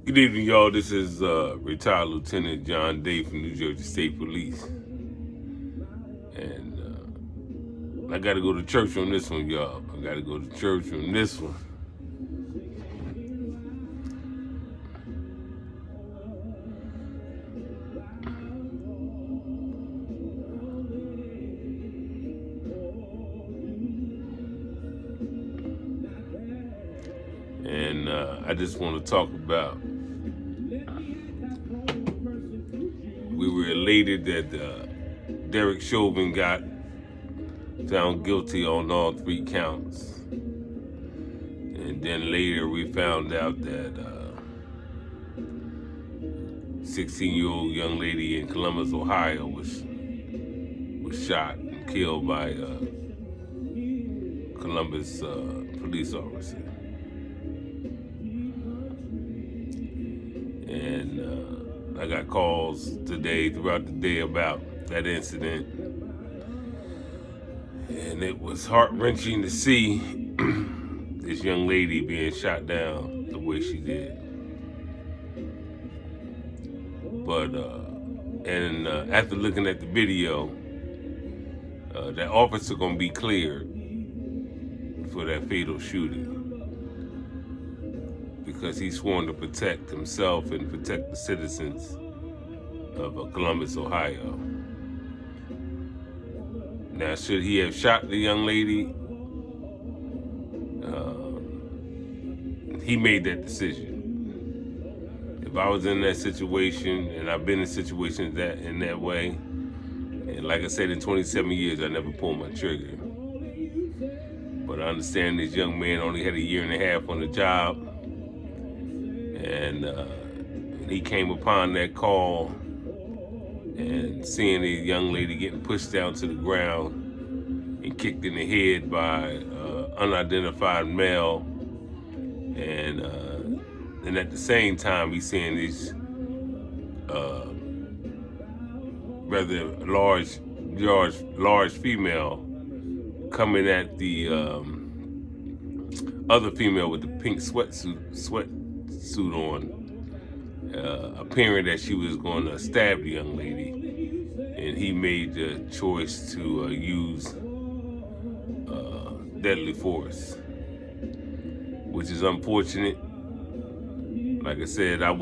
Good evening, y'all. This is retired Lieutenant John Day from New Jersey State Police. And I got to go to church on this one, y'all. I got to go to church on this one. And I just want to talk about, we were elated that Derek Chauvin got found guilty on all 3 counts. And then later we found out that 16-year-old young lady in Columbus, Ohio was shot and killed by Columbus police officer. And I got calls today throughout the day about that incident. And it was heart-wrenching to see this young lady being shot down the way she did. But, after looking at the video, that officer gonna be cleared for that fatal shooting because he's sworn to protect himself and protect the citizens of Columbus, Ohio. Now, should he have shot the young lady? He made that decision. If I was in that situation, and I've been in situations in that way, and like I said, in 27 years, I never pulled my trigger. But I understand this young man only had a year and a half on the job, and he came upon that call and seeing a young lady getting pushed down to the ground and kicked in the head by unidentified male, and at the same time he's seeing this rather large female coming at the other female with the pink sweatsuit on, appearing that she was going to stab the young lady, and he made the choice to use deadly force, which is unfortunate. Like I said, I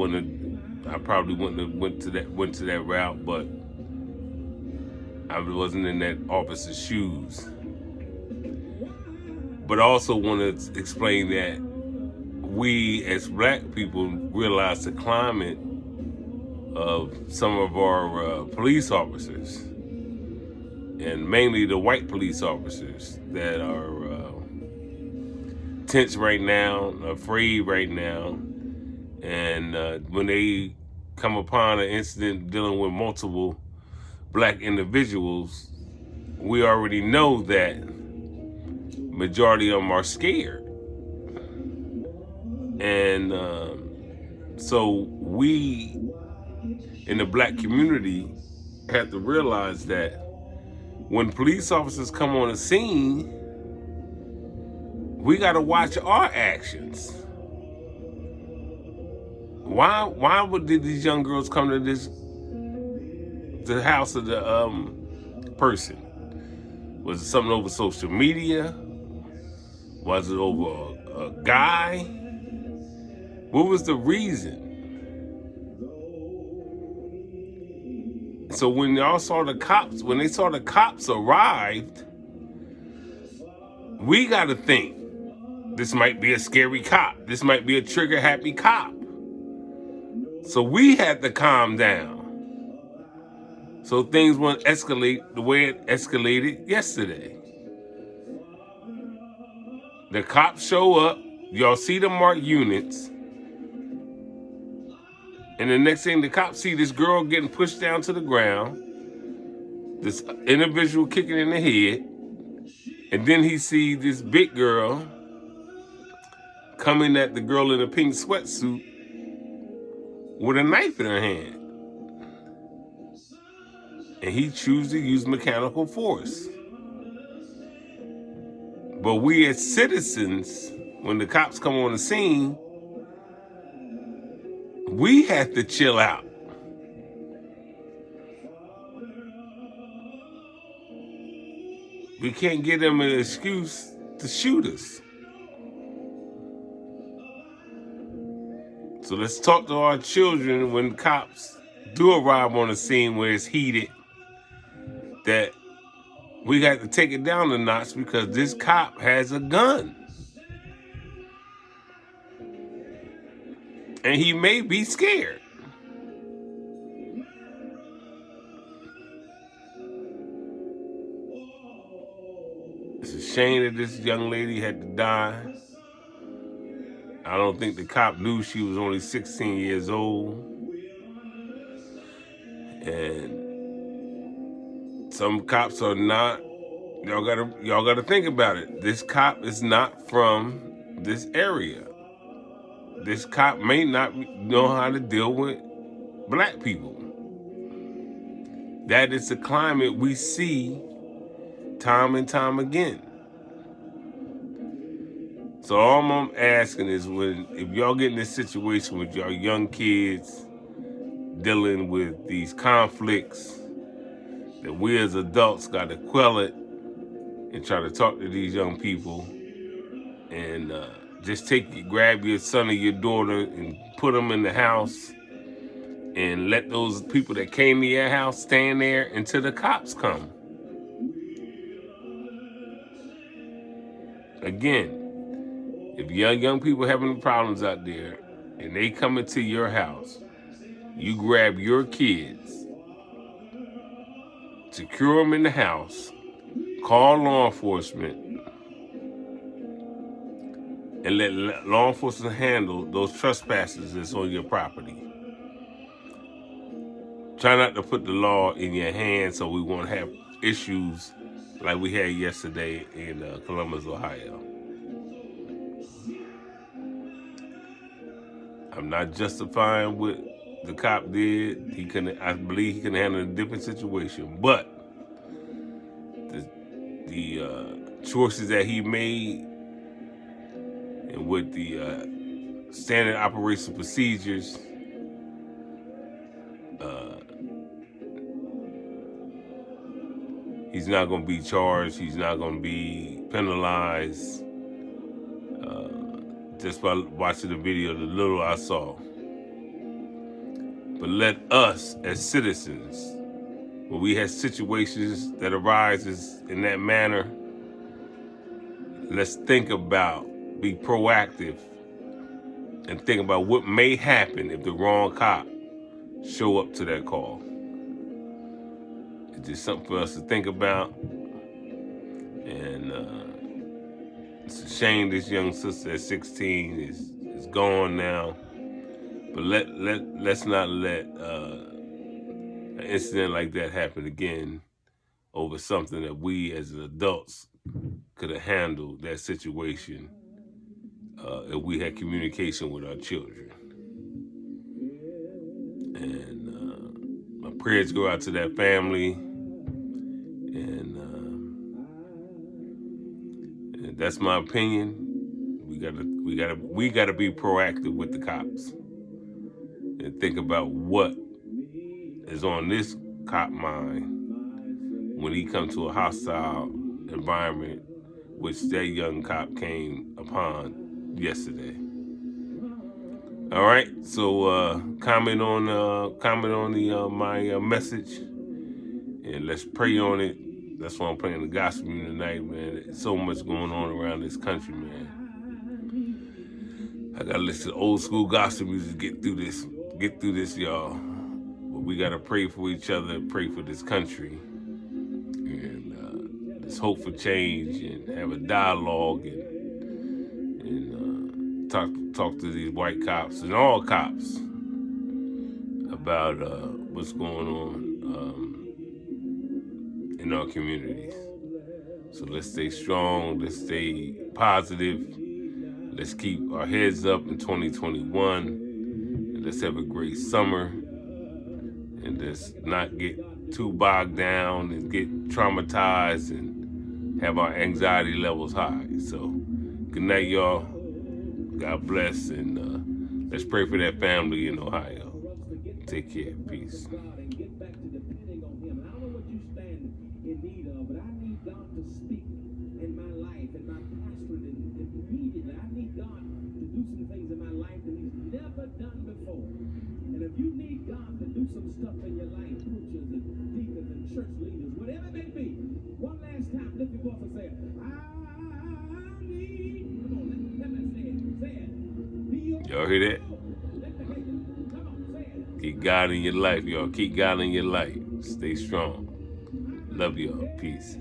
probably wouldn't have went to that route, but I wasn't in that officer's shoes. But I also want to explain that we as black people realize the climate of some of our police officers, and mainly the white police officers that are tense right now, afraid right now. And when they come upon an incident dealing with multiple black individuals, we already know that majority of them are scared. And so we in the black community have to realize that when police officers come on the scene, we got to watch our actions. Why did these young girls come to the house of the person? Was it something over social media? Was it over a guy? What was the reason? So when they saw the cops arrived, we got to think, this might be a scary cop. This might be a trigger-happy cop. So we had to calm down, so things wouldn't escalate the way it escalated yesterday. The cops show up, y'all see the marked units, and the next thing the cops see this girl getting pushed down to the ground, this individual kicking in the head, and then he see this big girl coming at the girl in a pink sweatsuit with a knife in her hand. And he chooses to use mechanical force. But we as citizens, when the cops come on the scene, We have to chill out. We can't give them an excuse to shoot us. So let's talk to our children when cops do arrive on the scene where it's heated, that we got to take it down a notch because this cop has a gun. And he may be scared. It's a shame that this young lady had to die. I don't think the cop knew she was only 16 years old. And some cops are not. Y'all gotta think about it. This cop is not from this area. This cop may not know how to deal with black people. That is the climate we see time and time again. So all I'm asking is, if y'all get in this situation with y'all young kids dealing with these conflicts, that we as adults got to quell it and try to talk to these young people, and just grab your son or your daughter and put them in the house and let those people that came to your house stand there until the cops come. Again, if young people having problems out there and they come into your house, you grab your kids, secure them in the house, call law enforcement, and let law enforcement handle those trespassers that's on your property. Try not to put the law in your hands so we won't have issues like we had yesterday in Columbus, Ohio. I'm not justifying what the cop did. I believe he can handle a different situation, but the choices that he made and with the standard operation procedures, he's not going to be charged. He's not going to be penalized. Just by watching the video, the little I saw. But let us, as citizens, when we have situations that arises in that manner, let's think about, be proactive, and think about what may happen if the wrong cop show up to that call. It's just something for us to think about. And it's a shame this young sister at 16 is gone now. But let's not let an incident like that happen again over something that we as adults could have handled that situation if we had communication with our children. And my prayers go out to that family. And that's my opinion. We gotta be proactive with the cops and think about what is on this cop mind when he comes to a hostile environment, which that young cop came upon yesterday. All right, so comment on my message, and let's pray on it. That's why I'm playing the gospel music tonight, man. There's so much going on around this country, man. I gotta listen to old school gospel music to get through this, y'all. But we gotta pray for each other, pray for this country, and let's hope for change and have a dialogue and talk to these white cops and all cops about what's going on in our communities. So let's stay strong, let's stay positive, let's keep our heads up in 2021, and let's have a great summer, and let's not get too bogged down and get traumatized and have our anxiety levels high. So good night, y'all. God bless, and Let's pray for that family in Ohio. Take care. Peace. And if you need God to do some stuff in your life, preachers and deacons and church leaders, whatever it may be, one last time, lift your voice and say it. I need. Come on, let me say it. Say it. Y'all hear that? Come on, say it. Keep God in your life, y'all. Keep God in your life. Stay strong. Love y'all. Peace.